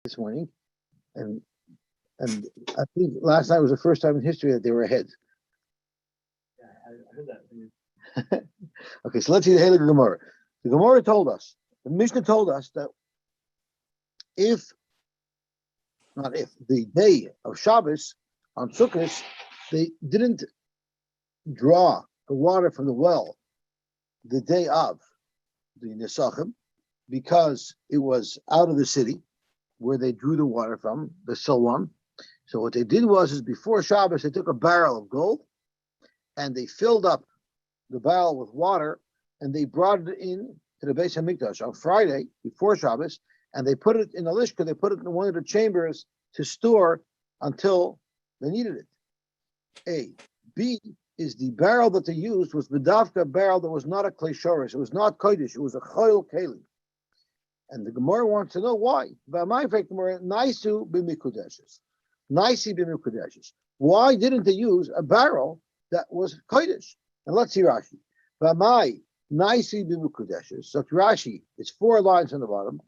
this morning, and I think last night was the first time in history that they were ahead. Yeah, I heard that. Okay, so let's see the Heilige Gemara. The Gemara told us, the Mishnah told us that the day of Shabbos on Sukkot, they didn't draw the water from the well the day of the Nesachim because it was out of the city where they drew the water from, the Silwan. So what they did is before Shabbos, they took a barrel of gold and they filled up the barrel with water and they brought it in to the Beis Hamikdash on Friday before Shabbos, and they put it in a lishka, they put it in one of the chambers to store until they needed it. A. B is the barrel that they used was the Dafka barrel that was not a klei shoresh, it was not kodesh, it was a choil keli. And the Gemara wants to know why. Naisu b'mikudeshes. Naisi b'mikudeshes. Why didn't they use a barrel that was kodesh? And let's see Rashi. V'amai naisi b'mikudeshes. So Rashi, it's 4 lines on the bottom.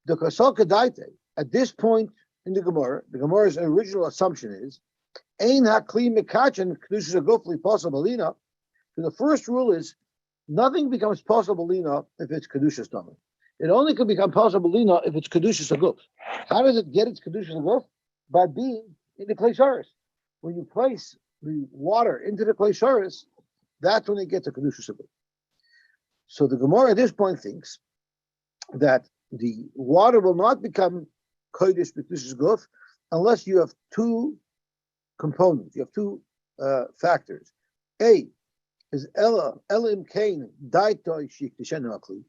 The kasal kadaite. At this point in the Gemara's original assumption is ein hakli mikachin kedushas agufli possibilina. So the first rule is nothing becomes possibilina if it's kedushas tamim. It only can become possibilina if it's kedushas aguf. How does it get its kedushas aguf? By being in the klei sharis. When you place the water into the klei sharis, that's when it gets a kedushas aguf. So the Gemara at this point thinks that the water will not become kodesh kedushas aguf unless you have 2 components. You have 2 factors. A is elim kain daitoi shik tishenakli.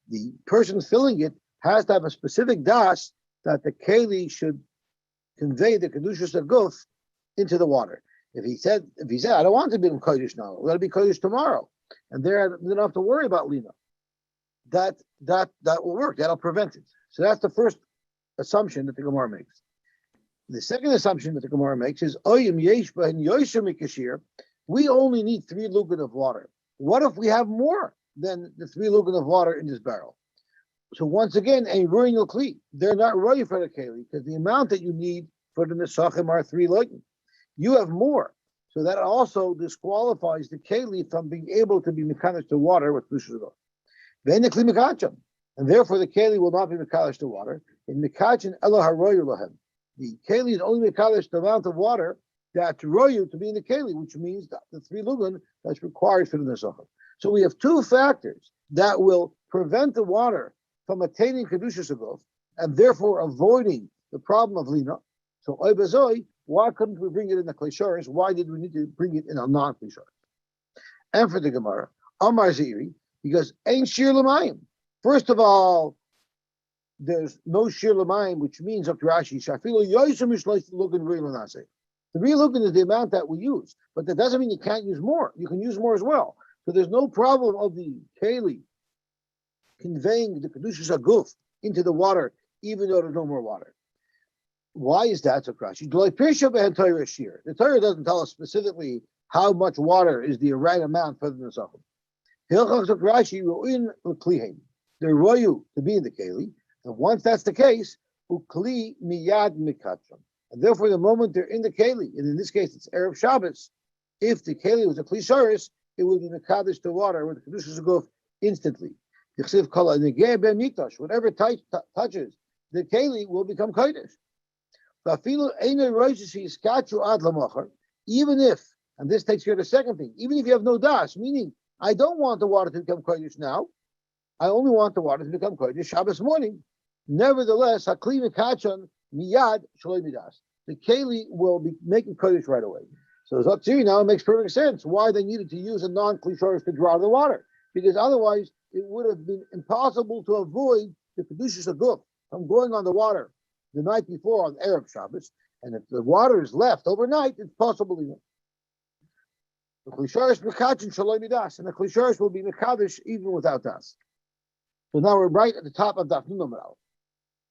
The person filling it has to have a specific das that the keli should convey the kedushas aguf into the water. If he said, I don't want to be in kodesh now, let it be kodesh tomorrow, and they don't have to worry about lina. That will work. That'll prevent it. So that's the first assumption that the Gemara makes. The second assumption that the Gemara makes is oyim yeshba and yosy mikashir. We only need 3 lugan of water. What if we have more than the 3 lugan of water in this barrel? So once again, a ruin kli. They're not ready for the keli because the amount that you need for the nesachim are 3 lugan. You have more, so that also disqualifies the keli from being able to be mekadosh to water with kushus. Then the kli mekachem, and therefore the keli will not be mekadosh to water. In mekachem elo haroyu lahem. The keli is only mekadosh the amount of water that's royu to be in the keli, which means that the 3 lugan that's required for the nesachim. So we have 2 factors that will prevent the water from attaining kedushas aguf and therefore avoiding the problem of lina. So oy bezoi, why couldn't we bring it in the klei sharis? Why did we need to bring it in a non-klei sharis? And for the Gemara, Amar Ziri, because ain't shir l'mayim. First of all, there's no shir l'mayim, which means up to Rashi, shafilo yoysim mishlois lugan re'lanase. The real lugan is the amount that we use, but that doesn't mean you can't use more. You can use more as well. So there's no problem of the keli conveying the kedushas aguf into the water, even though there's no more water. Why is that so Rashi? The Torah doesn't tell us specifically how much water is the right amount for the nesachim. They're royu to be in the keli, and once that's the case, ukli miyad mikacham. And therefore, the moment they're in the keli, and in this case it's Erev Shabbos, if the keli was a kli sharis, it would be mekadosh to water with the kedushas aguf instantly. Whatever touches the keli will become kodesh. Even if, and this takes care of the second thing, even if you have no das, meaning I don't want the water to become kodesh now, I only want the water to become kodesh Shabbos morning. Nevertheless, hakli mekachan miyad shaloi midas. The keli will be making kodesh right away. So it's up to you now. It makes perfect sense why they needed to use a non-klei sharis to draw the water, because otherwise it would have been impossible to avoid the kedushas aguf from going on the water the night before on Erev Shabbos, and if the water is left overnight, it's possible enough. The klei sharis mekachin shaloi midas, and the klei sharis will be mekadosh even without das. So now we're right at the top of Daf Nun Amud Aleph.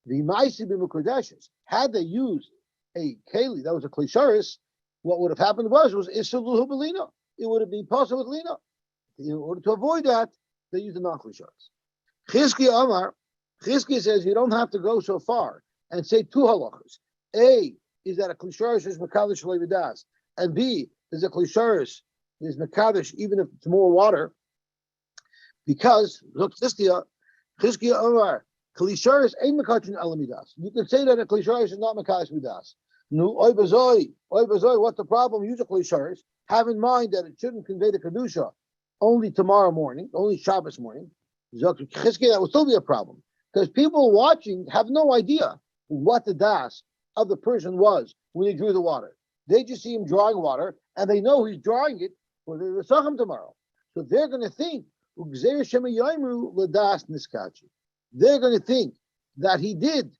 The ma'isi b'mukudeshes, had they used a keli that was a klei sharis, what would have happened was isuluhu belina. It would have been possible with lina. In order to avoid that, they used the non-klei sharis. Chizkiya Amar, Chizkiya says you don't have to go so far. and say two halachas. A is that a klisharis is mekadosh levidas, and B is a klisharis is mekadosh even if it's more water, because look Chizkiya Omar klisharis ain't mekadosh elamidas. You can say that a klisharis is not mekadosh midas. No, oy bazoi, what's the problem? Use a klisharis. Have in mind that it shouldn't convey the kedusha only tomorrow morning, only Shabbos morning. That will still be a problem because people watching have no idea what the das of the person was when he drew the water. They just see him drawing water and they know he's drawing it for the Sukkim tomorrow. So they're going to think they're going to think that he did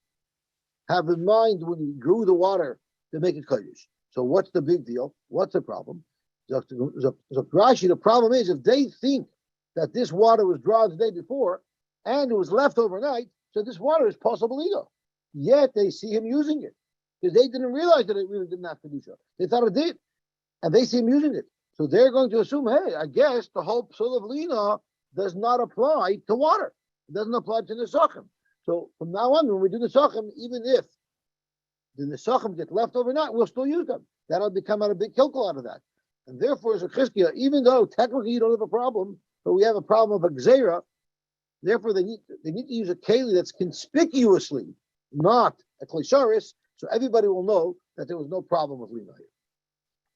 have in mind when he drew the water to make it kodesh. So what's the big deal? What's the problem? Rashi, the problem is if they think that this water was drawn the day before and it was left overnight, so this water is possible ego. Yet they see him using it because they didn't realize that it really didn't have kedusha. They thought it did, and they see him using it. So they're going to assume, hey, I guess the whole psul of lina does not apply to water. It doesn't apply to nesachim. So from now on, when we do nesachim, even if the nesachim get left overnight, we'll still use them. That'll become out a big kilkel out of that. And therefore, as a chizkiya, even though technically you don't have a problem, but we have a problem of a gzeira, therefore they need to use a keli that's conspicuously not a klisharis, so everybody will know that there was no problem with lina here.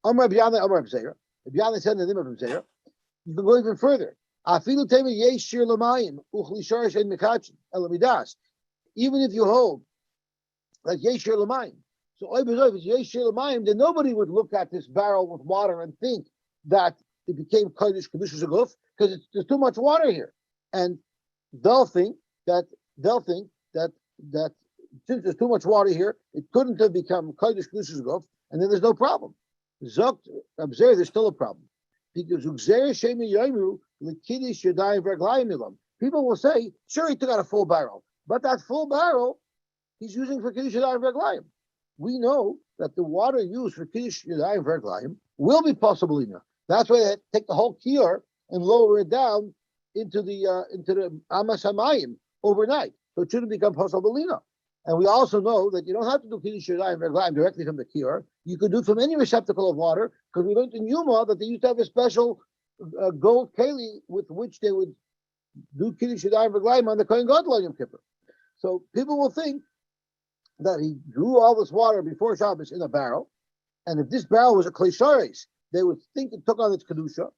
Amar B'Yana, Amar B'Zeira. B'Yana said in the name of B'Zeira. You can go even further. Afilu teva yesh shir l'mayim uchlisharish en mekachin elamidas. Even if you hold like yesh shir l'mayim, so if it's yesh shir l'mayim, then nobody would look at this barrel with water and think that it became kodesh kedusha zaguf because there's too much water here, and they'll think that since there's too much water here, it couldn't have become kodesh kedusha zaguf, and then there's no problem. Zokt observe, there's still a problem because people will say, sure, he took out a full barrel, but that full barrel he's using for kiddush yadayim v'raglayim. We know that the water used for kiddush yadayim v'raglayim will be possible enough. That's why they take the whole kiyar and lower it down into the amas hamayim overnight, so it shouldn't become possible enough. And we also know that you don't have to do kiddush yadayim v'raglayim directly from the kiyar. You could do it from any receptacle of water, because we learned in Yuma that they used to have a special gold keli with which they would do kiddush yadayim v'raglayim on the Kohen Gadol on Yom Kippur. So people will think that he drew all this water before Shabbos in a barrel, and if this barrel was a klisharis, they would think it took on its kedusha,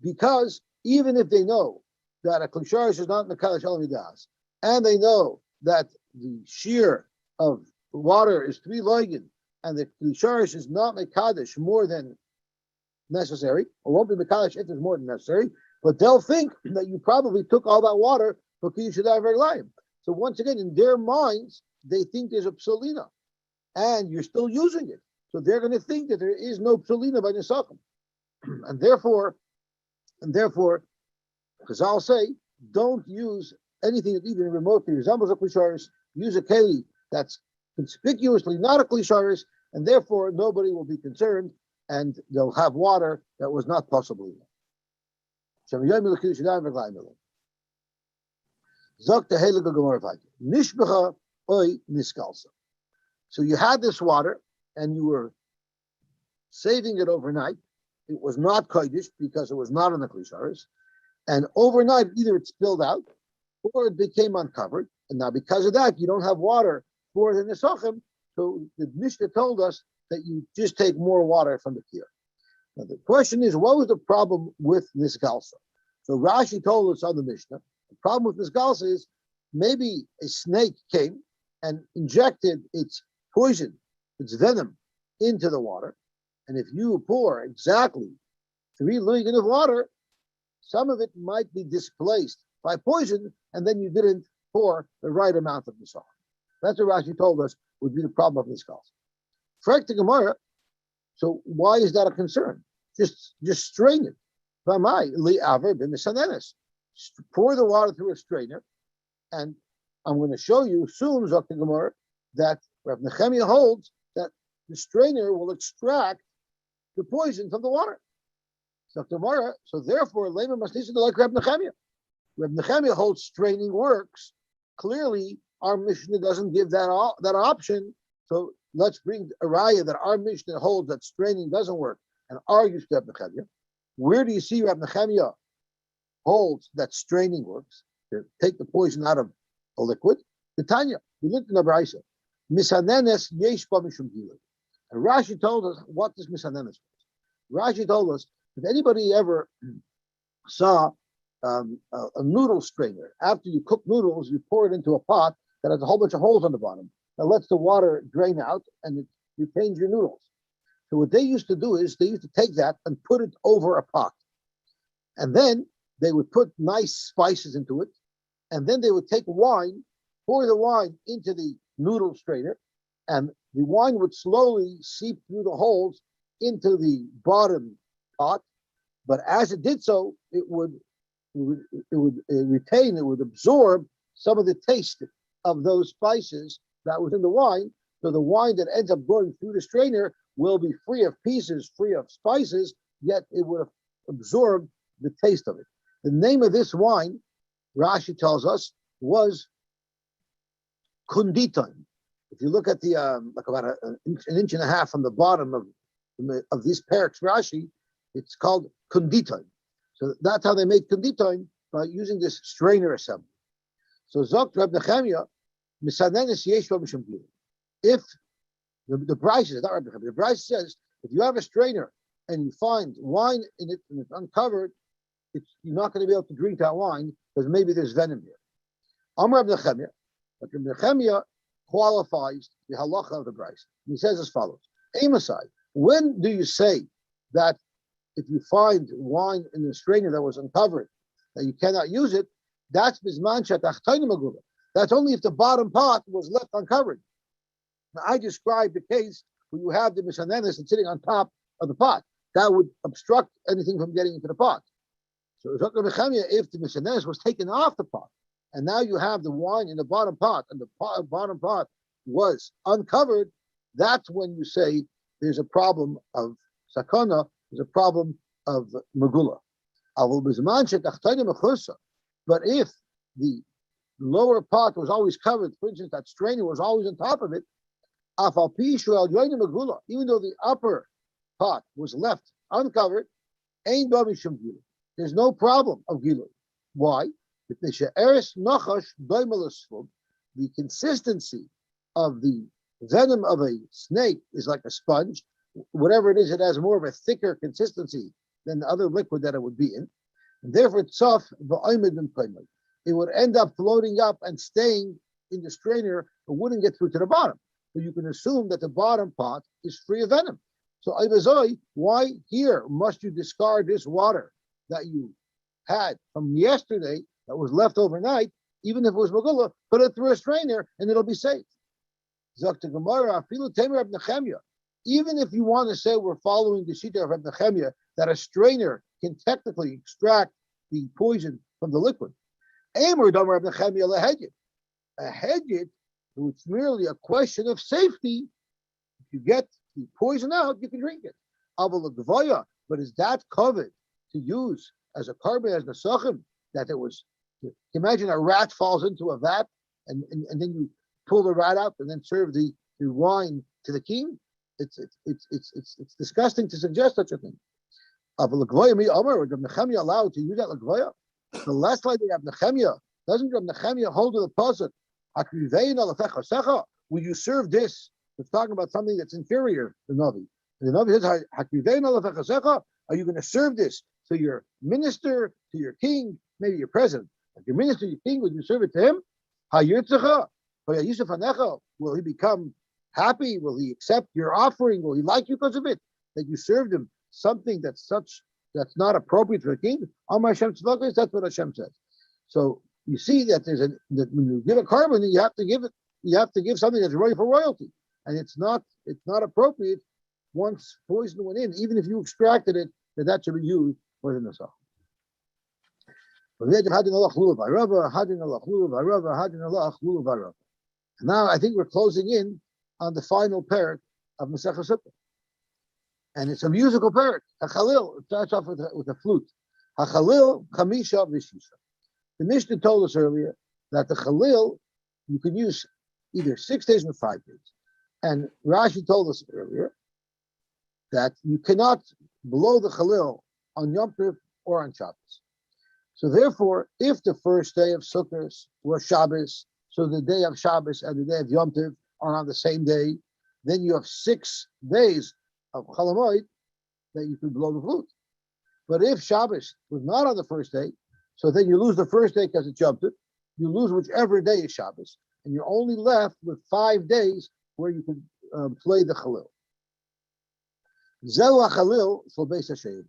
because even if they know that a klisharis is not mekadosh elamidas, and they know that the shear of water is 3 loigin, and the klisharis is not mekadosh more than necessary, or won't be mekadosh if it's more than necessary, but they'll think that you probably took all that water for kiddush yadayim v'raglayim. So once again, in their minds, they think there's a psalina, and you're still using it. So they're going to think that there is no psalina by Nesachim. And therefore, Chazal say, don't use anything that even remotely resembles a klisharis. Use a keli that's conspicuously not a klisharis, and therefore nobody will be concerned, and they'll have water that was not possible. So you had this water, and you were saving it overnight. It was not kodesh because it was not in the klisharis, and overnight either it spilled out or it became uncovered. And now because of that, you don't have water for the nesachim. So the Mishnah told us that you just take more water from the kiyar. Now the question is, what was the problem with nisgalsa? So Rashi told us on the Mishnah, the problem with nisgalsa is maybe a snake came and injected its poison, its venom, into the water. And if you pour exactly 3 lugan of water, some of it might be displaced by poison, and then you didn't pour the right amount of nisach. That's what Rashi told us would be the problem of nisgalsa. Frek the Gemara, so why is that a concern? Just strain it. Pour the water through a strainer, and I'm going to show you soon, Zok the Gemara, that Rav Nechemiah holds that the strainer will extract the poison from the water. So therefore, Lema must listen to like Rav Nechemiah. Rav Nechemiah holds straining works clearly our Mishnah doesn't give that option. So let's bring a raya that our Mishnah holds that straining doesn't work and argues to Reb Nechemia. Where do you see Reb Nechemia holds that straining works to take the poison out of a liquid? The Tanya, we looked in the Braisa. Misanenes yesh ba mishum gilui. And Rashi told us what this misanenes was. Rashi told us if anybody ever saw a noodle strainer, after you cook noodles, you pour it into a pot that has a whole bunch of holes on the bottom that lets the water drain out and it retains your noodles. So what they used to do is they used to take that and put it over a pot. And then they would put nice spices into it. And then they would take wine, pour the wine into the noodle strainer, and the wine would slowly seep through the holes into the bottom pot. But as it did so, it would retain, it would absorb some of the taste of those spices that was in the wine. So the wine that ends up going through the strainer will be free of pieces, free of spices, yet it would have absorbed the taste of it. The name of this wine, Rashi tells us, was kunditon. If you look at the like about an inch and a half from the bottom of this parak's Rashi, it's called kunditon. So that's how they made kunditon, by using this strainer assembly. So Zok Reb Nechemia, misanenes yesh ba mishum gilui. If the Bryce is not Reb Nechemia, the Bryce says if you have a strainer and you find wine in it and it's uncovered, you're not going to be able to drink that wine because maybe there's venom here. Amar Reb Nechemia, but Reb Nechemia qualifies the halacha of the Bryce. He says as follows: Amasai, when do you say that if you find wine in the strainer that was uncovered, that you cannot use it? That's bisman shetachtonim magula. That's only if the bottom pot was left uncovered. Now, I described the case where you have the misanenes that's sitting on top of the pot. That would obstruct anything from getting into the pot. So if the misanenes was taken off the pot, and now you have the wine in the bottom pot, and the bottom pot was uncovered, that's when you say there's a problem of sakana, there's a problem of magula. But if the lower pot was always covered, for instance, that strainer was always on top of it, even though the upper pot was left uncovered, there's no problem of gilui. Why? The consistency of the venom of a snake is like a sponge. Whatever it is, it has more of a thicker consistency than the other liquid that it would be in. And therefore, it would end up floating up and staying in the strainer. It wouldn't get through to the bottom. So you can assume that the bottom pot is free of venom. So why here must you discard this water that you had from yesterday that was left overnight, even if it was magula, put it through a strainer and it'll be safe. Even if you want to say we're following the shita of Reb Nechemia, that a strainer can technically extract the poison from the liquid. A hedged, it's merely a question of safety. If you get the poison out, you can drink it. But is that covered to use as a carbon, as the sachim, that it was? Imagine a rat falls into a vat, and then you pull the rat out and then serve the wine to the king. It's disgusting to suggest such a thing. Reb Nechemia allowed to use that l'gvoya? The last line they have Nechemia, doesn't Reb Nechemia hold to the pasuk? Will you serve this? It's talking about something that's inferior to Navi. And the Navi says, are you going to serve this to your minister, to your king, maybe your president? Like your minister, your king, would you serve it to him? Will he become happy? Will he accept your offering? Will he like you because of it? That you served him something that's not appropriate for a king? That's what Hashem says. So you see that that when you give a carbon, you have to give something that's ready for royalty, and it's not appropriate once poison went in, even if you extracted it, that should be used for the nasach. Now I think we're closing in on the final parak of Masechah Sukka, and it's a musical parak. Hachalil, it starts off with a flute. Hachalil chamisha v'shisha. The Mishnah told us earlier that the Chalil you can use either 6 days or 5 days. And Rashi told us earlier that you cannot blow the Chalil on Yom Tov or on Shabbos. So therefore, if the first day of Sukkot was Shabbos, so the day of Shabbos and the day of Yom Tov are on the same day, then you have 6 days of Chalamoid that you can blow the flute. But if Shabbos was not on the first day, so then you lose the first day because it's Yom Tov, you lose whichever day is Shabbos, and you're only left with 5 days where you can play the Chalil. Zeh Chalil for Beis HaShev.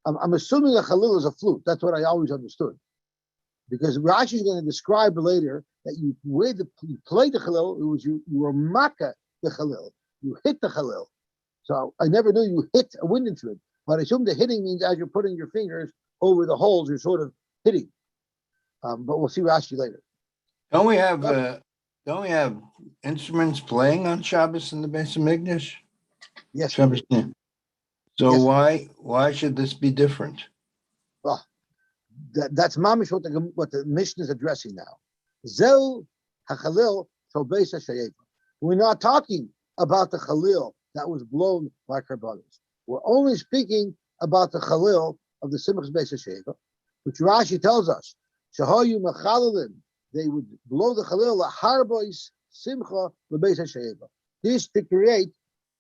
I'm assuming a Chalil is a flute. That's what I always understood. Because Rashi is going to describe later that you play the Chalil, it was you were Makkah the Chalil. You hit the Chalil. So I never knew you hit a wind instrument. But I assume the hitting means as you're putting your fingers over the holes, you're sort of hitting. But we'll see Rashi later. Don't we have instruments playing on Shabbos in the Beis Hamikdash? Yes. Shabbos. So yes. why should this be different? Well, that's mamish what the Mishnah is addressing now. Zel hachalil so beis hashayeva. We're not talking about the Chalil that was blown by Karbanos. We're only speaking about the Chalil of the Simchas Beis HaSheva, which Rashi tells us, Shahoyu Mechalalim, they would blow the Chalil laharbois Simcha leBeis HaSheva. This to create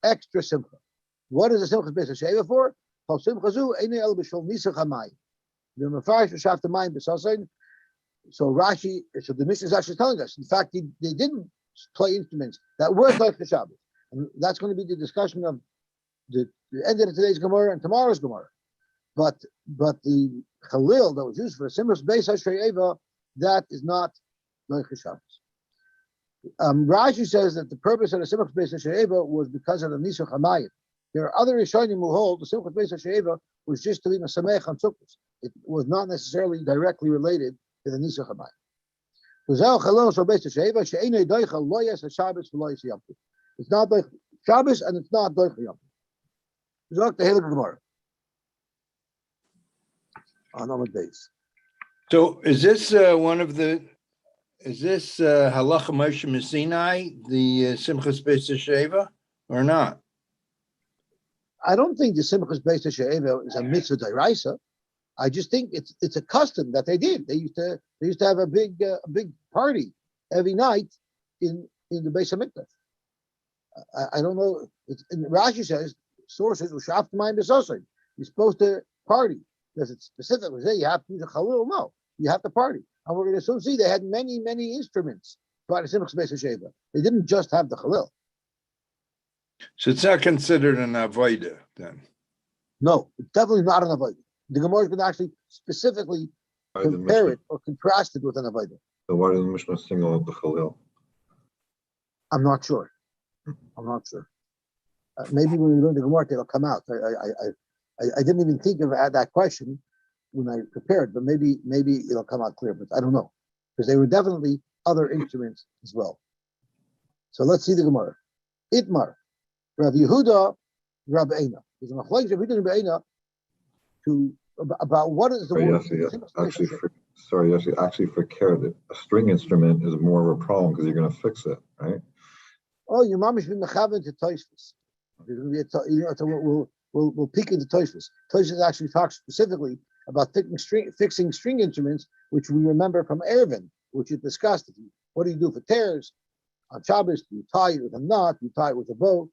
extra Simcha. What is the Simchas Beis HaSheva for? The Rashi, so the Mishnah is actually telling us, in fact, they didn't play instruments that were like the Shabbos. And that's going to be the discussion of the end of today's Gemara and tomorrow's Gemara. But the Chalil that was used for the Simchas Beis HaSheva, that is not like the Shabbos. Rashi says that the purpose of the Simchas Beis HaSheva was because of the Nisuch HaMayim. There are other Rishonim who hold the Simchas Beis HaSheva was just to be Masamech on Sukkot. It was not necessarily directly related to the Nisuch HaMayim. It's not like Shabbos and it's not like Yom Tov. The Halakha Gemara on Amud Beis. So is this halacha Moshe Messinai, the Simchas Beis HaSheva, or not? I don't think the Simchas Beis HaSheva is a mitzvah d'oraisa. I just think it's a custom that they did. They used to have a big party every night in the Beis Hamikdash. I don't know. And Rashi says sources you're supposed to party. Does it specifically say you have to use a Chalil? No, you have to party. And we're going to soon see they had many instruments by the Simchas Beis HaSheva. They didn't just have the Chalil. So it's not considered an avodah then? No, it's definitely not an avodah. The Gemara is going to actually specifically compare it or contrast it with an avodah. So why did the Mishnah single out the Chalil? I'm not sure. Maybe when we learn the Gemara, it'll come out. I didn't even think of that question when I prepared, but maybe it'll come out clear. But I don't know, because there were definitely other instruments as well. So let's see the Gemara. Itmar, Rav Yehuda, Rav Eina. There's a machlokes Rav Yehuda and Rav Eina about what is the word. Actually, for Keret, a string instrument is more of a problem because you're going to fix it, right? Oh, your mom has been mechaven to Tosfos. We'll peek into Tosfos. Tosfos actually talks specifically about fixing string instruments, which we remember from Erevin, which is discussed. What do you do for tears on Shabbos? Do you tie it with a knot? Do you tie it with a bow?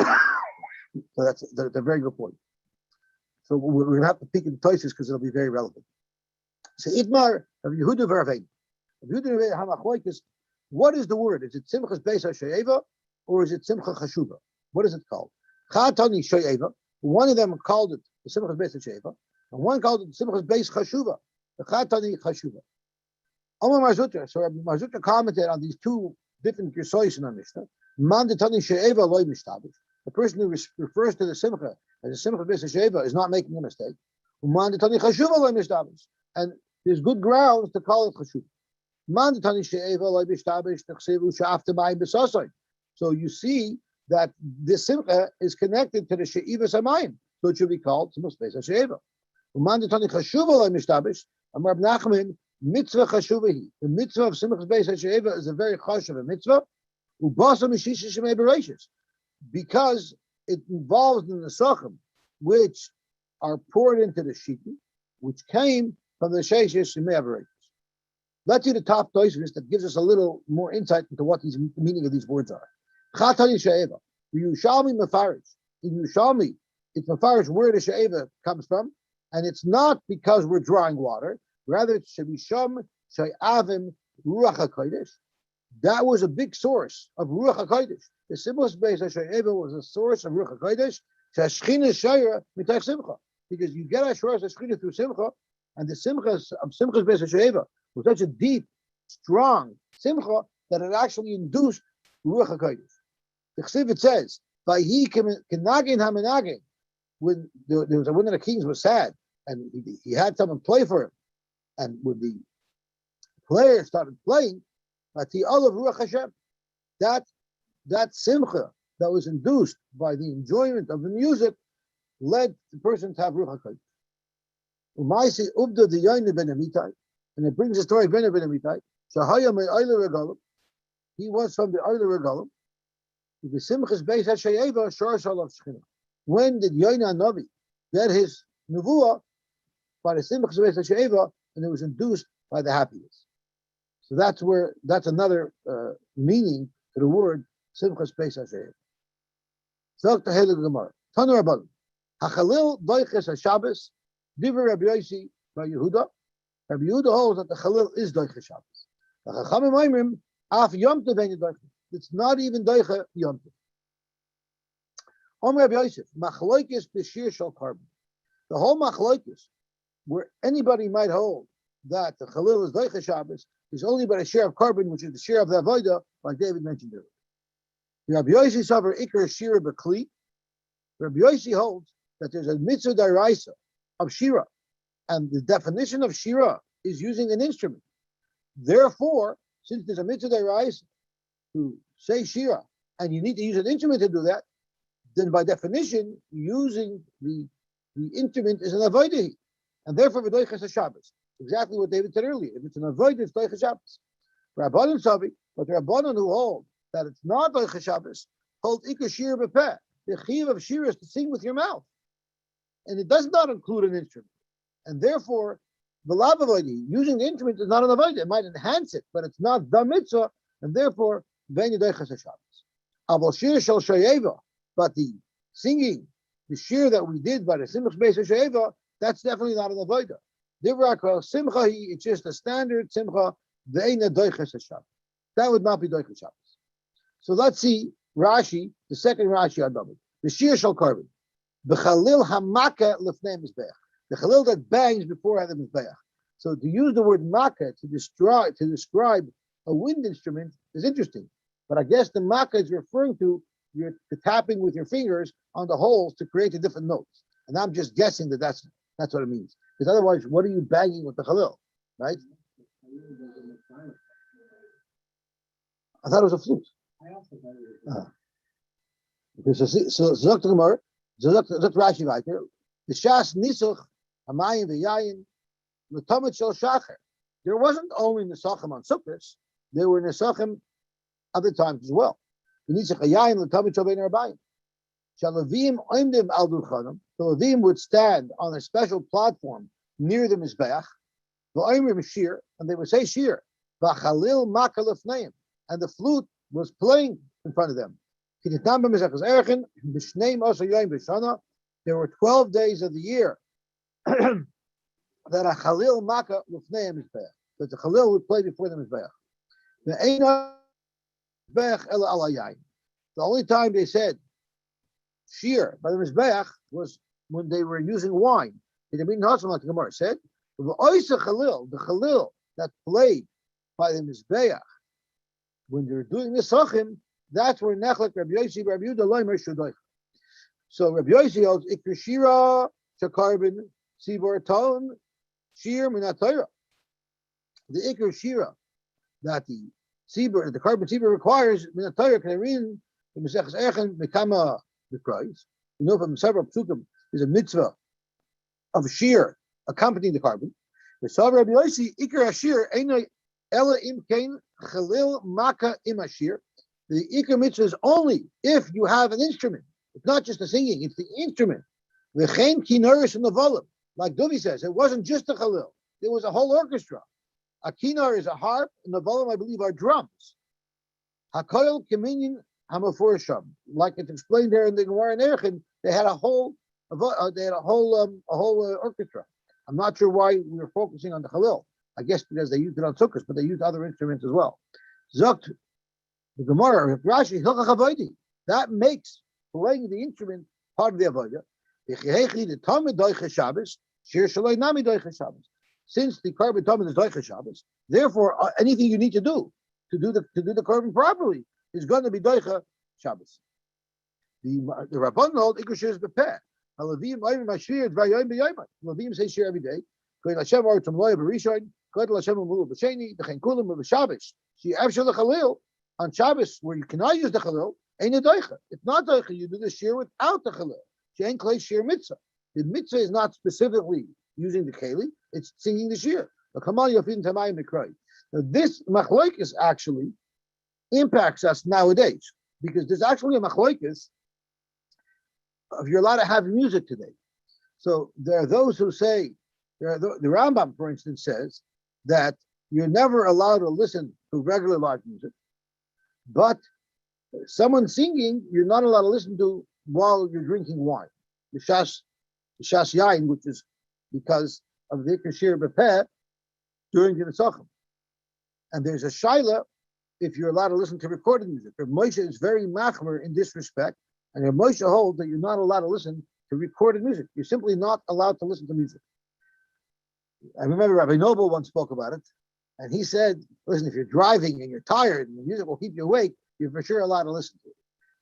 So that's a very good point. So we're going to have to peek into Tosfos because it'll be very relevant. So Idmar of Yehuda V'Ravein. What is the word? Is it Simchas Beis HaSheva or is it Simcha Chashuva? What is it called? Chatani Shayeva. One of them called it the Simchas Beis HaSheva, and one called it Simchas Beis Chashuva. The Chatani Chashuva. Amar Marzutra. So Marzutra commented on these two different Gersois in our Mishnah. Mandatani Shayeva loy mishtabish. The person who refers to the Simcha as the Simchas Beis HaSheva is not making a mistake. Mandatani Chashuva loy mishtabish. And there's good grounds to call it Chashuva. So you see that this simcha is connected to the she'ivas hamayim, so it should be called Simchas Beis HaSheva. Mitzvah chashuvahi. The mitzvah of Simchas Beis HaShe'eva is a very chashuv mitzvah. Ubasa mishisha shemei bereishis, because it involves the nesachim, which are poured into the shiti, which came from the sheishes shemei bereishis. Let's see the top Tosfos that gives us a little more insight into what the meaning of these words are. Chatani she'eva. Yerushalmi mefarish. In Yerushalmi, it's mefarish where the she'eva comes from, and it's not because we're drawing water. Rather, it's shebisham she'avim ruach hakodesh. That was a big source of ruach hakodesh. The Simchas Beis HaShe'eva was a source of ruach hakodesh. Shashchina shayra mitach simcha, because you get Ashras Shechina through simcha, and the simchas of Simchas Beis HaShe'eva was such a deep, strong simcha that it actually induced ruach hakodesh. The Chsiv says, "Vayhi kenagin hamenagin." When there was one of the kings was sad, and he had someone play for him, and when the player started playing, the olav ruach Hashem, that simcha that was induced by the enjoyment of the music led the person to have ruach hakodesh. Umaisi ubda the yain ben Amitai, and it brings the story of Ben Amitai. Shahaya me Oile Regalim. He was from the Oile Regalim. The Simchas Beis HaShe'eva Shor Shalav Shechina. When did Yoina Navi get his nevuah? By the Simchas Beis HaShe'eva, and it was induced by the happiness. So that's another meaning to the word Simchas Beis HaShe'eva. Zok to Helig Gemara. Tanu Rabbanim. HaChalil Doiches HaShabbos. Divrei Rabbi Yosy by Yehuda. Rabbi Yehuda holds that the Chalil is Doiches Shabbos. The Chachamim Oimrim Af Yom Tov Ein Doiches. It's not even Doiche Yom Tov. Rabbi Yosef, Machloikis B'Shir Shal Carbon. The whole Machloikis, where anybody might hold that the Chalil is Doiche Shabbos, is only by a share of carbon, which is the share of the Avodah, like David mentioned earlier. Rabbi Yossi suffer Iker Shira B'Kli. Rabbi Yossi holds that there's a mitzvah daraisa of Shira, and the definition of Shira is using an instrument. Therefore, since there's a mitzvah daraisa to say Shira, and you need to use an instrument to do that, then by definition, using the instrument is an avodah, and therefore v'doiches Shabbos. Exactly what David said earlier. If it's an avodah, it's doiches Shabbos. Rabbanan Savi, but the Rabbanan who hold that it's not doiches Shabbos hold ikar shir b'peh. The chiyuv of shir is to sing with your mouth, and it does not include an instrument, and therefore the lav avodah, using the instrument is not an avodah. It might enhance it, but it's not the mitzvah, and therefore vein doiches Shabbos. Aval shir shel shayeva. But the singing, the shir that we did by the Simchas Beis HaShe'eva, that's definitely not an avodah. Divra simcha, it's just a standard simcha. Ve'ena doiches Shabbos. That would not be doiches Shabbos. So let's see Rashi, the second Rashi Adamid. The shir shall carbon. The chalil hamaka lefnei mizbeach. The chalil that bangs before the mizbeach. So to use the word maka to describe a wind instrument is interesting. But I guess the maka is referring to you're tapping with your fingers on the holes to create the different notes. And I'm just guessing that's what it means. Because otherwise, what are you banging with the Chalil? Right? I thought it was a flute. I also thought it Okay, so Zok to Gemara, Zok Rashi weiter. The Shas Nisuch, Hamayim v'Yayin, L'Tomit Shel Shacher. There wasn't only Nesachim on Sukkot, there were Nesachim other times as well. The Levim would stand on a special platform near the Mizbeach, and they would say Shir, and the flute was playing in front of them. There were 12 days of the year that a Chalil Maka Lufnei Mizbeach, that the Chalil would play before the Mizbeach. The only time they said shir by the Mizbeach was when they were using wine. The Gemara said, the Chalil that played by the Mizbeach, when they're doing the Sachim, that's where Nechlek Rabbi Yosy, Rabbi Yehuda Loimer Shudoich. So Rabbi Yosy holds Ikr Shira, Shakarbin, Sibor Ton, Shir Minatayra. The Ikr Shira that the carbon tzibur requires minatayra karein the Maseches Echen mekama the Christ. You know from several psukim there's a mitzvah of shir accompanying the carbon. The Sav Rabbi Yosy Iker Ashir Eino Ela Im Kain Chalil Maka Im Ashir. The Iker mitzvah is only if you have an instrument. It's not just the singing; it's the instrument. V'chein kinoris in the volume, like Duvi says, it wasn't just a Chalil; there was a whole orchestra. A kinar is a harp, and the volume, I believe, are drums. Hakoil Keminyan Hamafursham, like it's explained there in the Gemara in Erchin, they had a whole orchestra. I'm not sure why we were focusing on the Chalil. I guess because they used it on Sukkot, but they used other instruments as well. Zokt the Gemara, Rashi, that makes playing the instrument part of the avodah. Since the korban tamid is doicha Shabbos, therefore anything you need to do the korban properly is going to be doicha Shabbos. The Rabban hold ikar shir is bepeh. Halavim ayim mashir dvayim b'yayim. Halavim say shir every day. Koyin Hashem or tumloy b'rishon. Koyin Hashem umulu b'sheni. Dechen kulam b'Shabbos. She avshel the Chalil on Shabbos where you cannot use the Chalil. Ain't a doicha. It's not doicha. You do the shir without the Chalil. She ain't klei shir mitzvah. The mitzvah is not specifically using the keli; it's singing the shir. Now this machloikis actually impacts us nowadays because there's actually a machloikis if you're allowed to have music today. So there are those who say, the Rambam, for instance, says that you're never allowed to listen to regular live music, but someone singing, you're not allowed to listen to while you're drinking wine. The shas yain, which is because of the Ikashir Bepeh during the Nesachim. And there's a shaila if you're allowed to listen to recorded music. Rav Moshe is very machmer in this respect, and Rav Moshe holds that you're not allowed to listen to recorded music. You're simply not allowed to listen to music. I remember Rabbi Noble once spoke about it, and he said, listen, if you're driving and you're tired and the music will keep you awake, you're for sure allowed to listen to it.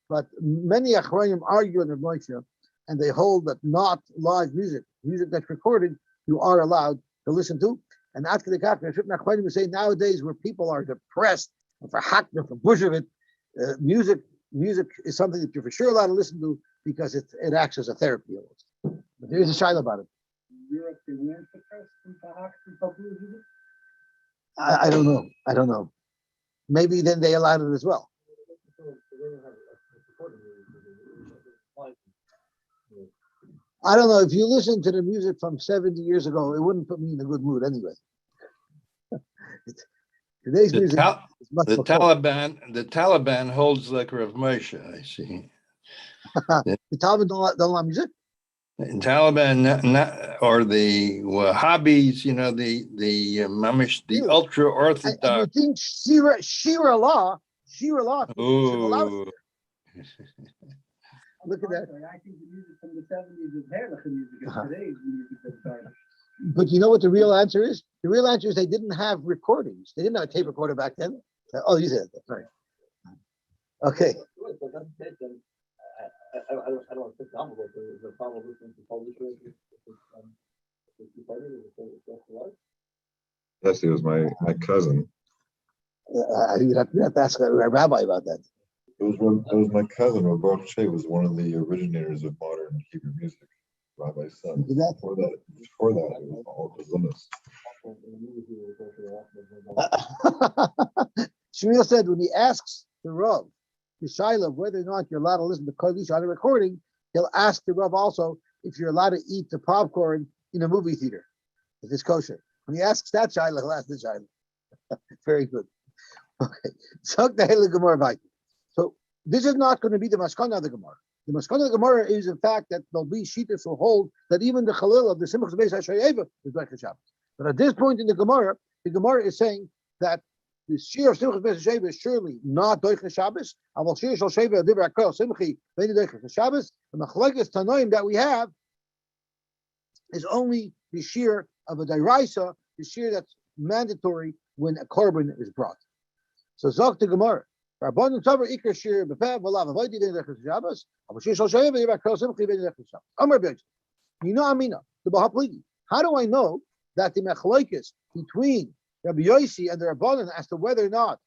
But many Achronim argue in Rav Moshe, and they hold that not live music that's recorded, you are allowed to listen to. And after the Kafir, Achronim would say nowadays where people are depressed, and for Hackner, for Bushevit, music is something that you're for sure allowed to listen to because it acts as a therapy almost. But there's a shaila about it. I don't know. Maybe then they allowed it as well. I don't know. If you listen to the music from 70 years ago, it wouldn't put me in a good mood anyway. Today's music is much more The Taliban holds like Rav Moshe, I see. The Taliban don't allow music? In Taliban, or the Wahhabis, the mamish, the ultra orthodox. And you think Shira law should allow it? Look at that. I think the music from the 70s is herrlich music, and today's music is better. But you know what the real answer is? The real answer is they didn't have recordings. They didn't have a tape recorder back then. Oh, you said that. Sorry. Okay. I don't think I'm going to the problem listening to Polish radio. Yes, he was my cousin. You'd have to ask a rabbi about that. It was my cousin. Rabbi Shea was one of the originators of modern Hebrew music. Rabbi's son. Before that, it was all Kazumas. Shmuel said when he asks the Rav, the Shaila, whether or not you're allowed to listen to Kodesh on a recording, he'll ask the Rav also if you're allowed to eat the popcorn in a movie theater, if it's kosher. When he asks that Shaila, he'll ask the Shaila. Very good. Okay. So this is not going to be the Maskana of the Gemara. The Maskana of the Gemara is, in fact, that there'll be Shitas who hold that even the Chalil of the Simchas Beis HaShayeva is like a Shabbos. But at this point in the Gemara is saying that the Shir of Simchas Beis HaShayeva is surely not Doicha Shabbos. Aval Shir Shal Sheva Divrei HaKol Simchi Veini Doicha Shabbos. The Machlekes Tanoim that we have is only the Shir of a Dairaisa, the Shir that's mandatory when a korban is brought. So Zok the Gemara. Rabbanon Tavar Iker Shir B'Peh V'Lav Avodi Veini Doicha Shabbos. Aval Shir Shal Sheva Divrei HaKol Simchi Veini Doicha Shabbos. Amar B'Yosy. Amina the Bahapligi. How do I know that the Machlekes between Rabbi Yosy and the Rabbanon as to whether or not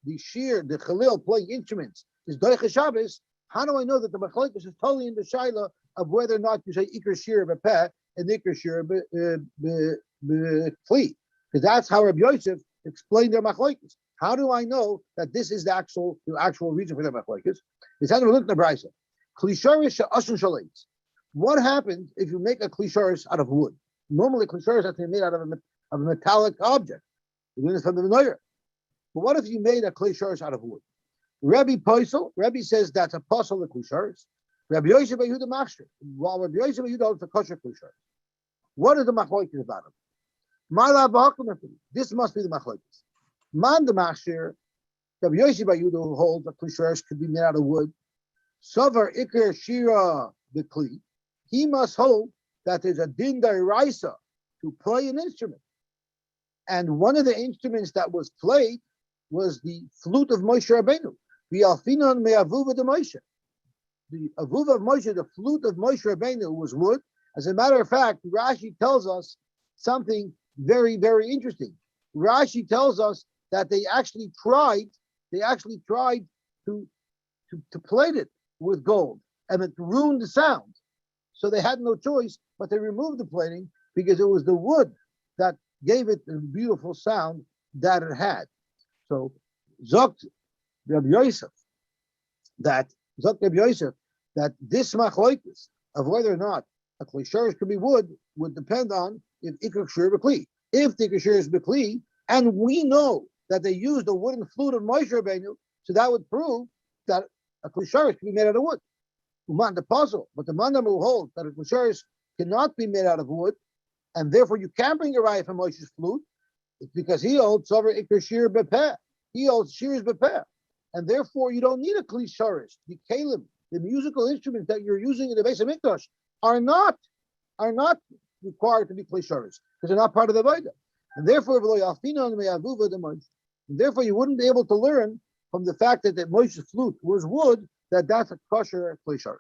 the Shir, the Chalil playing instruments is Doicha Shabbos? How do I know that the Machlekes is totally in the Shaila of whether or not you say Iker Shir B'Peh and Iker Shir Because that's how Rabbi Yosef explained their machlokes. How do I know that this is the actual reason for their machlokes? It's how to look at the brisa. Klisharis she'ashon shalates. What happens if you make a klisharis out of wood? Normally, klisharis has to be made out of a metallic object. You're doing this from the menorah. But what if you made a klisharis out of wood? Rabbi says that's a puzzle of klisharis. Rabbi Yosef Yehuda Machshir. While Rabbi Yosef Yehuda holds the kosher klisharis. What is the machlokes about him? This must be the machlokes. Man the Machshir. Rabbi Yosef Yehuda who holds a klisharis could be made out of wood. Sovar Iker Shira Bekli. He must hold that there's a din d'oraisa to play an instrument. And one of the instruments that was played was the flute of Moshe Rabbeinu. The Alfinon me'avuva de Moshe. The avuva of Moshe, the flute of Moshe Rabbeinu was wood. As a matter of fact, Rashi tells us something very, very interesting. Rashi tells us that they actually tried to plate it with gold, and it ruined the sound. So they had no choice, but they removed the plating because it was the wood that gave it the beautiful sound that it had. So Zokt Rabbi Yosef that this machlokes of whether or not a klisharis could be wood would depend on if ikar shir b'kli. If the ikar shir is b'kli, and we know that they used the wooden flute of Moshe Rabbeinu, so that would prove that a klisharis can be made out of wood. Uman the puzzle, but the mandam who holds that a klisharis cannot be made out of wood, and therefore you can't bring a raya from Moshe's flute, it's because he holds over ikar shir b'peh. He holds shirs b'peh, and therefore you don't need a klisharis. The kalim, the musical instruments that you're using in the base of mikdash, are not required to be klisharis because they're not part of the vayda, and therefore you wouldn't be able to learn from the fact that Moshe's flute was wood that's a kosher klisharis.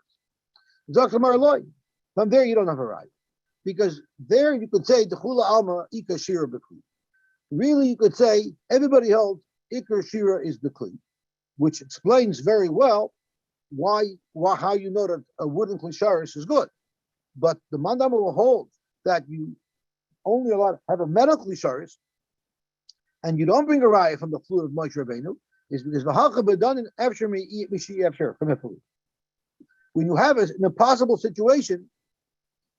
From there you don't have a right, because there you could say dechula alma ika shira b'kli. Really, you could say everybody holds ikar shira is b'kli, which explains very well why how you know that a wooden klisharis is good. But the mandam will hold that you only allowed to have a metal klisharis, and you don't bring a raya from the flute of Moshe Rabbeinu, is because v'halcha b'danin efsher mishi efsher from Italy. When you have an impossible situation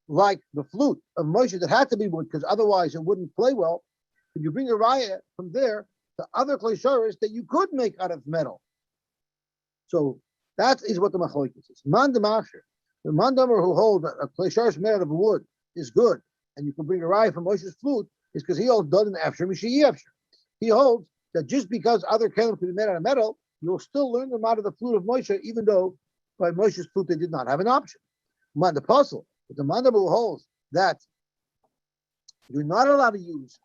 like the flute of Moshe that had to be wood because otherwise it wouldn't play well, and you bring a raya from there to other klisharis that you could make out of metal. So that is what the machlokes is. Man the Machshir. The mandamer who holds that a klisharis made out of wood is good, and you can bring a raya from Moshe's flute, is because he holds done in efsher mishi efsher. He holds that just because other kelim can be made out of metal, you'll still learn them out of the flute of Moshe, even though by Moshe's flute they did not have an option. Man the puzzle, but the mandamer who holds that you're not allowed to use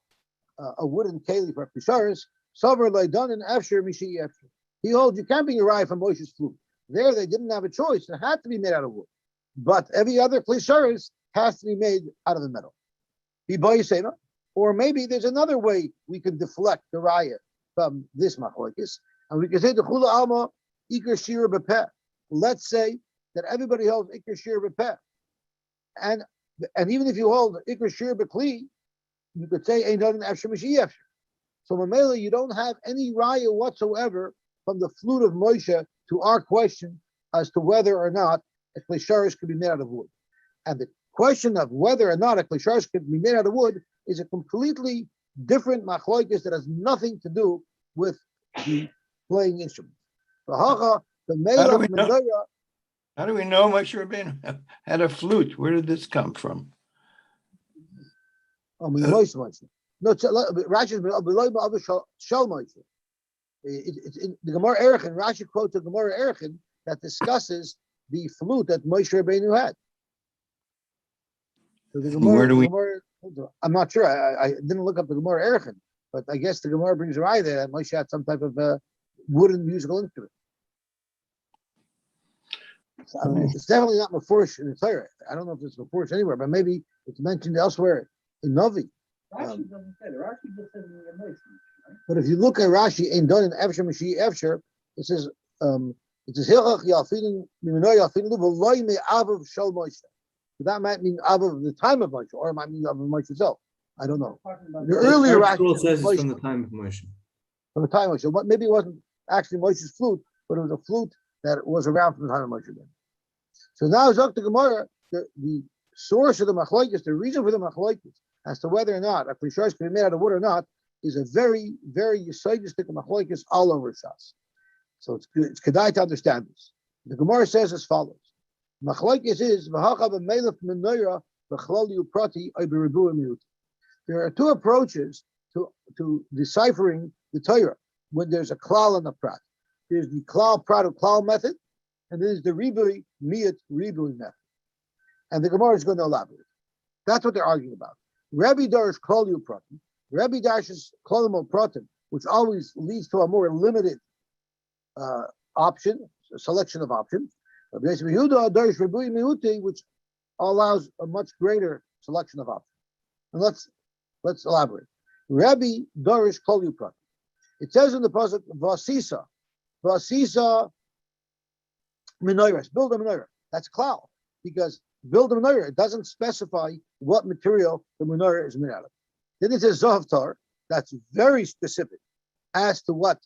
a wooden keli for klisharis, sover done in efsher mishi efsher. He holds you can't bring a raya from Moshe's flute. There they didn't have a choice; it had to be made out of wood. But every other klisharis has to be made out of the metal. Or maybe there's another way we can deflect the raya from this machlokes, and we can say the chula alma ikar shira b'peh. Let's say that everybody holds ikar shira b'peh, and even if you hold ikar shira b'kli, you could say ain't done efsher mishi efsher. So mamela, you don't have any raya whatsoever from the flute of Moshe to our question as to whether or not a klisharis could be made out of wood. And the question of whether or not a klisharis could be made out of wood is a completely different machlokes that has nothing to do with the playing instrument. How do we know Moshe Rabbeinu had a flute? Where did this come from? No, Rashi shel Moshe. It's in the Gemara Erechim. Rashi quotes the Gemara Erechim that discusses the flute that Moshe Rabbeinu had. So the Gemara, I'm not sure. I didn't look up the Gemara Erechim, but I guess the Gemara brings a raya there that Moshe had some type of wooden musical instrument. So, I mean, it's definitely not mafurish in the Torah. I don't know if it's mafurish anywhere, but maybe it's mentioned elsewhere in Novi. Rashi doesn't say that. Rashi just says in the emotion. But if you look at Rashi, ain't done in Efsher Mashi Efsher, it says Hilchach Yalfinin Mimino Yalfinin V'loy Me Avav Shel Moshe. So that might mean Avav of the time of Moshe, or it might mean Avav of Moshe itself. I don't know. Talking about The the- earlier Our scroll Rashi, says it's Moshe, from the time of Moshe. from the time of Moshe. Maybe it wasn't actually Moshe's flute, but it was a flute that was around from the time of Moshe. Then. So now Zok the Gemara, the source of the machlokes, the reason for the machlokes, as to whether or not a klishos can be made out of wood or not, is a very, very yesodistic machlokes all over Shas. So it's kedai to understand this. The Gemara says as follows: machlokes is v'hacha b'melech menorah v'chloli uprati ay b'ribu miut. There are two approaches to deciphering the Torah when there's a klal and a prat. There's the klal prat or klal method, and there's the ribui miyat ribui method. And the Gemara is going to elaborate. That's what they're arguing about. Rabbi Darish klal uprati. Rabbi Darsh's klal pratim, which always leads to a more limited option, a selection of options. Rabbi Yehuda Darish ribui miuti, which allows a much greater selection of options. And let's elaborate. Rabbi Darish Kol Yuprat. It says in the pasuk Vasisa Menorah, build a menorah. That's klal, because build a menorah. It doesn't specify what material the menorah is made out of. Then it says Zohav Tar. That's very specific as to what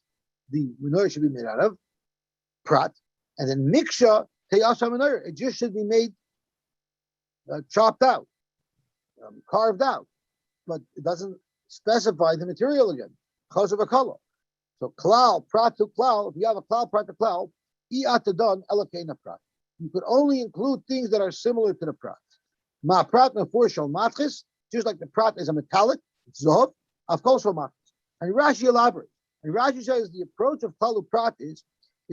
the menorah should be made out of. Prat, and then Miksha Teyasa Menorah. It just should be made chopped out, carved out, but it doesn't specify the material again. Because of a color. So klal, prat to klal, if you have a klal, prat to klal, i'atadon elokena prat. You could only include things that are similar to the prat. Ma prat mefor shel matchis, just like the prat is a metallic, it's zov, of course for matchis. And Rashi elaborates. And Rashi says the approach of klalu prat is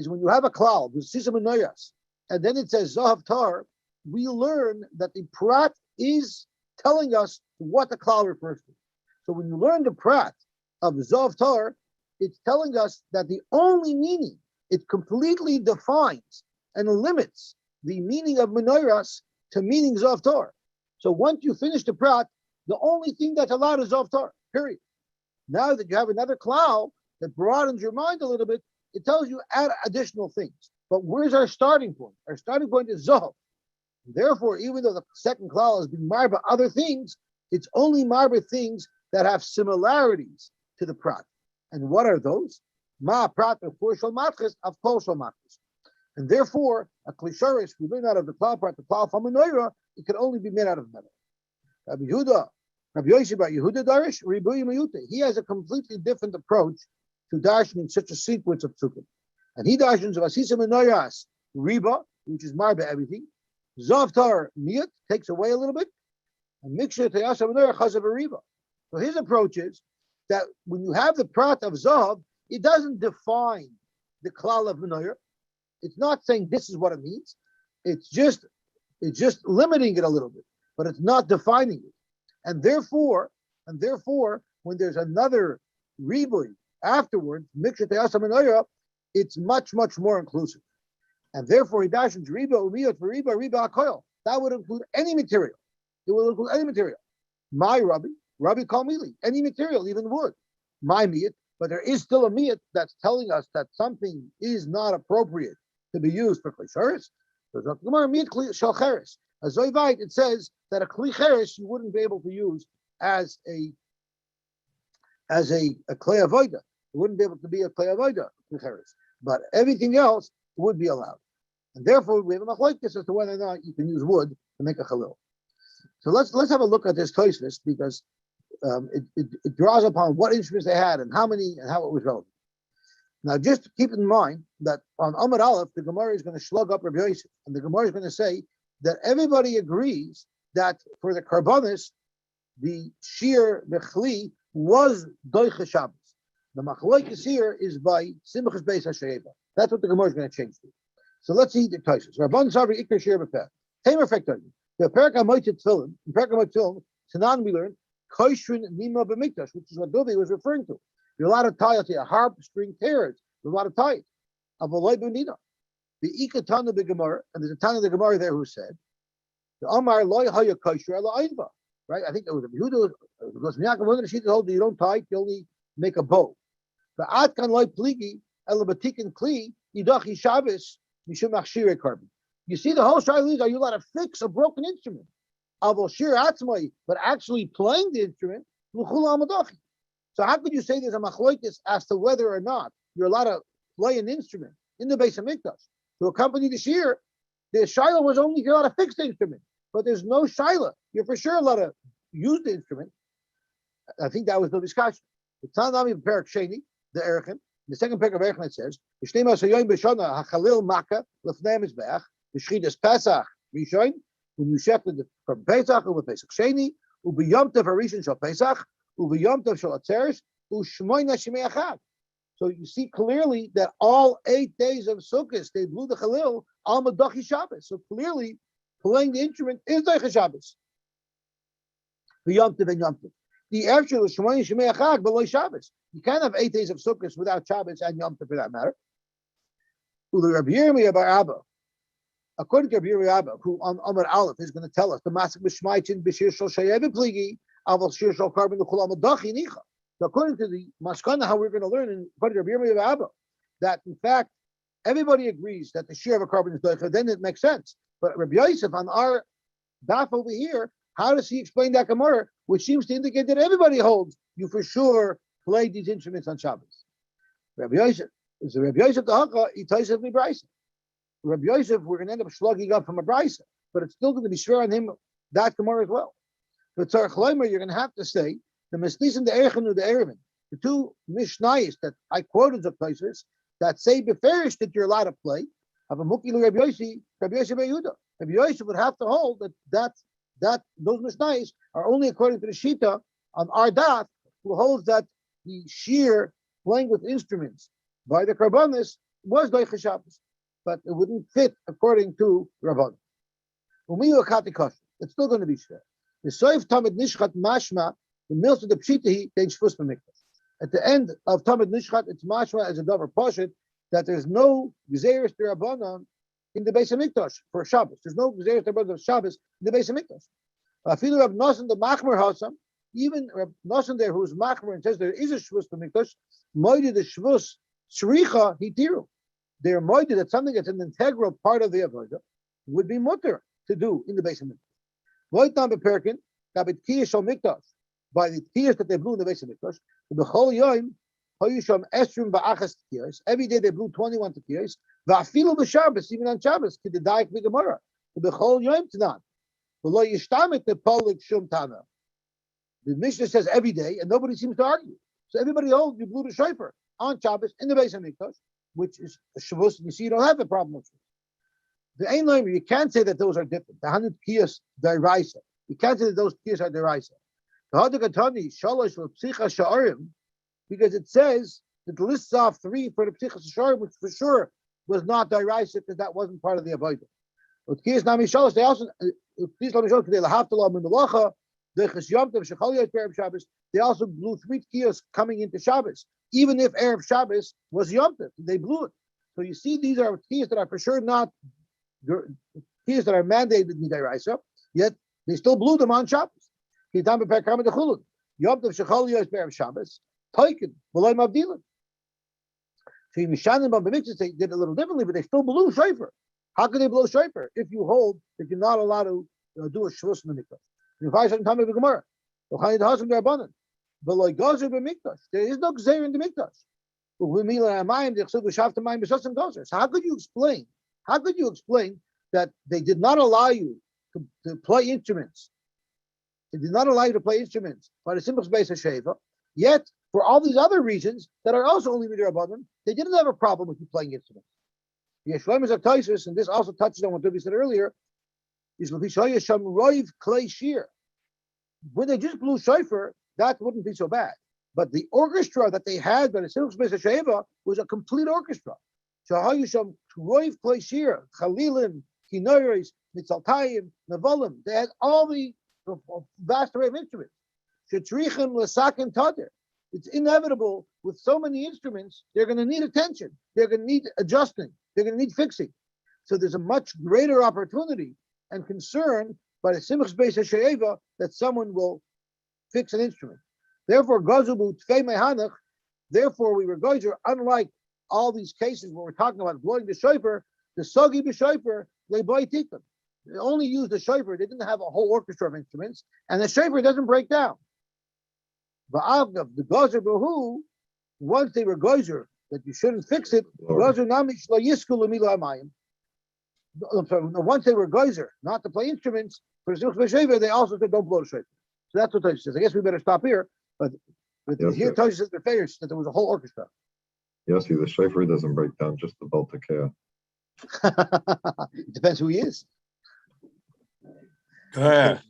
when you have a klal, the sisa menoyas, and then it says zahav tar, we learn that the prat is telling us what the klal refers to. So when you learn the prat of Zav Tar, it's telling us that the only meaning, it completely defines and limits the meaning of menorahs to meaning Zav Tar. So once you finish the prat, the only thing that's allowed is Zav Tar, period. Now that you have another klal that broadens your mind a little bit, it tells you add additional things. But where's our starting point? Our starting point is Zav. Therefore, even though the second klal is being marred by other things, it's only marred by things that have similarities to the prat. And what are those? Ma prat before shal matchis, of kol shal matchis. And therefore, a klisharis, we learn out of the klal prat, the klal from menorah, it can only be made out of metal. Rabbi Yosy bar Yehuda Darish, Ribui Mayute. He has a completely different approach to darshaning such a sequence of psukim. And he darshans of Asisa Menorahs, Riba, which is marba everything. Zavtar Miyat takes away a little bit. And Miksha Teyasa Menorah Chazav Riba. So his approach is that when you have the prat of Zav, it doesn't define the klal of menorah. It's not saying this is what it means. It's just limiting it a little bit, but it's not defining it. And therefore, when there's another ribui afterwards, miksha teyasa menorah, it's much, much more inclusive. And therefore, he dashens riba umiyot for riba akoil. That would include any material. It will include any material. My Rabbi Kalmili, any material, even wood, my miyat, but there is still a miyat that's telling us that something is not appropriate to be used for klisharis. So Gemara miyat shal cheres. As Zoivite, it says that a kli cheres you wouldn't be able to use as a klei avoda. It wouldn't be able to be a klei avoda kli cheres, but everything else would be allowed. And therefore, we have a machlokes as to whether or not you can use wood to make a chalil. So let's have a look at this Tosfos because it draws upon what instruments they had and how many and how it was relevant. Now, just keep in mind that on Amar Aleph, the Gemara is going to slug up Rabbi Yosy, and the Gemara is going to say that everybody agrees that for the karbonis, the shear bechli was doicha Shabbos. The machlokes here is by simchas beis hashayeva. That's what the Gemara is going to change to. So let's see the Tosfos. Rabban Savri ikar shear b'peh. Tamer fektoy. The Perek HaMotzei Tefillin, in Perek HaMotzei Tefillin, Tanan we learned Koshrin Nima B'Mikdash, which is what Dovi was referring to. You're allowed to tie it to a harp, string, tears. You're allowed to tie it. Avaloi B'Nina. The Ikatana B'Gemara, and there's a Tana of the Gemara there who said, the Amar Loi Haya Kosher Ela Einba. Right? I think it was a Yehuda, because Yaakov wanted to sheet the whole day, you don't tie it, you only make a bow. The Atkan Loi Pligi, Ela Batikin Kli, Yidachi Shabbos, Mishum Achshire Carbon. You see, the whole shaila is: are you allowed to fix a broken instrument? Avo shir atzmai, but actually playing the instrument, l'chul al-madachi. So how could you say there's a machloikis as to whether or not you're allowed to play an instrument in the base of mikdash to accompany the shir? The shaila was only you're allowed to fix the instrument, but there's no shaila. You're for sure allowed to use the instrument. I think that was the discussion. The Tanami of Perak Sheni, the Erechim, the second parak of Erechim, it says, "V'shtema sayoyim b'shana hachalil maka l'fnei mizbeach v'shchidas Pesach Rishon u'nushefted from Pesach u'v'Pesach Sheni u'b'yom tov harishon shel Pesach u'b'yom tov shel Atzeres u'shmoina shemei achad." So you see clearly that all 8 days of Sukkot they blew the Chalil al Madachi Shabbos. So clearly, playing the instrument is Deicha Shabbos. B'yom tov and Yom tov. The actual Shmoyin Shemei Achag below Shabbos. You can't have 8 days of Sukkot without Shabbos and Yom Tov for that matter. Rabbi Yirmiyah bar Abba, according to Rabbi Yirmiyah Abba, who on Amar Aleph is going to tell us the Masik B'Shmaichin B'Shir Shol Shayevim Pligi Aval Shir Shol Carbon L'Chol Amadachi Nicha. So according to the Maskana, how we're going to learn, and according to Rabbi Yirmiyah bar Abba, that in fact everybody agrees that the share of a carbon is doicha, then it makes sense. But Rabbi Yosef on our daf over here, how does he explain that Gemara, which seems to indicate that everybody holds you for sure play these instruments on Shabbos? Rabbi Yosef is the Rabbi Yosef the Haka, he tells us Brisa. Rabbi Yosef, we're going to end up slugging up from a Brisa, but it's still going to be sure on him that Gemara as well. But Tzarech Leimer, you're going to have to say the Mesnis and the Erechim and the Erevin, the two Mishnayos that I quoted the places that say beferish that you're allowed to play. Have a Mukil Rabbi Yossi, Rabbi Yossi Yehuda. Rabbi Yossi would have to hold that those Mishnayos are only according to the Shita on our daf, who holds that the sheer playing with instruments by the Karbanis was Deicha Shabbos, but it wouldn't fit according to Rabban. It's still going to be fair. The Soif Tamid Nishchat Mashma, the mills of the Pshitahi, they shvus b'mikdash. At the end of Tamid Nishchat, it's Mashma as a davar poshet that there's no Gezeres Rabbanan in the base of Mikdash for Shabbos. There's no Gezeres Rabbanan of Shabbos in the base of Mikdash. Afilu Rab Nosson the Machmer Hasam, even Rab Nosson there who's Machmer and says there is a shvus b'mikdash, moide the shvus shricha hitiru. They're moide that something that's an integral part of the avodah would be mutter to do in the base of Mikdash. Voitam beperkin kabit kiyah shal Mikdash, by the kiyahs that they blew in the base of Mikdash, the whole yom hayusham esrim ba'achas kiyahs. Every day they blew 21 kiyahs. Va'afilu b'Shabbos, even on Shabbos, kid the daik v'gemara. The whole yom tanan. Below yishtamit the polik shum tana. The Mishnah says every day, and nobody seems to argue. So everybody holds you blew the shofar on Shabbos in the base of Mikdash, which is a Shavuos, and you see you don't have the problem with it. The Ein Leimer, you can't say that those are different. The 100 kiyahs deraisa. You can't say that those kiyahs are deraisa. The Hadagatani shalosh l'psicha sha'arim, because it says it lists off 3 for the psicha sha'arim, which for sure was not deraisa because that wasn't part of the avodah. But kiyahs nami shalosh, they also please let me show you they lahavtalah min malacha dechas yom tov shechaliyot erev Shabbos. They also blew 3 kiyahs coming into Shabbos, even if erev Shabbos was yom tov. They blew it. So you see, these are kiyahs that are for sure not kiyahs that are mandated in deraisa, yet they still blew them on Shabbos. Yom Tov Shechol Yos Be'erev Shabbos, Toikin, V'loy Mavdilim. So Yishanim B'Mikdash, they did a little differently, but they still blew shofar. How can they blow shofar if you hold that you're not allowed to do a shvus in the mikdash? You find some time in the Gemara. V'loy Gozer B'Mikdash. There is no Gzeir in the mikdash. So how could you explain? How could you explain that they did not allow you to play instruments? They did not allow you to play instruments by the simple space of Sheva, yet for all these other reasons that are also only midrabanan, they didn't have a problem with you playing instruments. Yeshloim is a taisus, and this also touches on what Dubi said earlier, is Sham Roiv Clay Shear. When they just blew shofar, that wouldn't be so bad. But the orchestra that they had by the simple space of Sheva was a complete orchestra. Shahayusham Roiv Clay Shear, Chalilim, Kinoris, Mitzaltayim, Navalim. They had all the vast array of instruments. Shetrichim lesakin tadir. It's inevitable with so many instruments, they're going to need attention. They're going to need adjusting. They're going to need fixing. So there's a much greater opportunity and concern by the simchs beis hasheva that someone will fix an instrument. Therefore, gazubu tfei mehanach. Therefore, we were gozer, unlike all these cases where we're talking about blowing the shofar, the sogi b'shofar leiboy tikkun. They only used the shofar. They didn't have a whole orchestra of instruments, and the shofar doesn't break down. But the gozer behu, once they were gozer that you shouldn't fix it, gozer namish la yisku l'mila amayim. Once they were gozer not to play instruments for the shofar, they also said don't blow the shofar. So that's what Tosha says. I guess we better stop here. But Yes, here sir. Tosha says the favorite that there was a whole orchestra. Yosy, the shofar doesn't break down, just the baltakea. It depends who he is. Go ahead.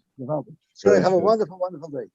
So have a wonderful, wonderful day.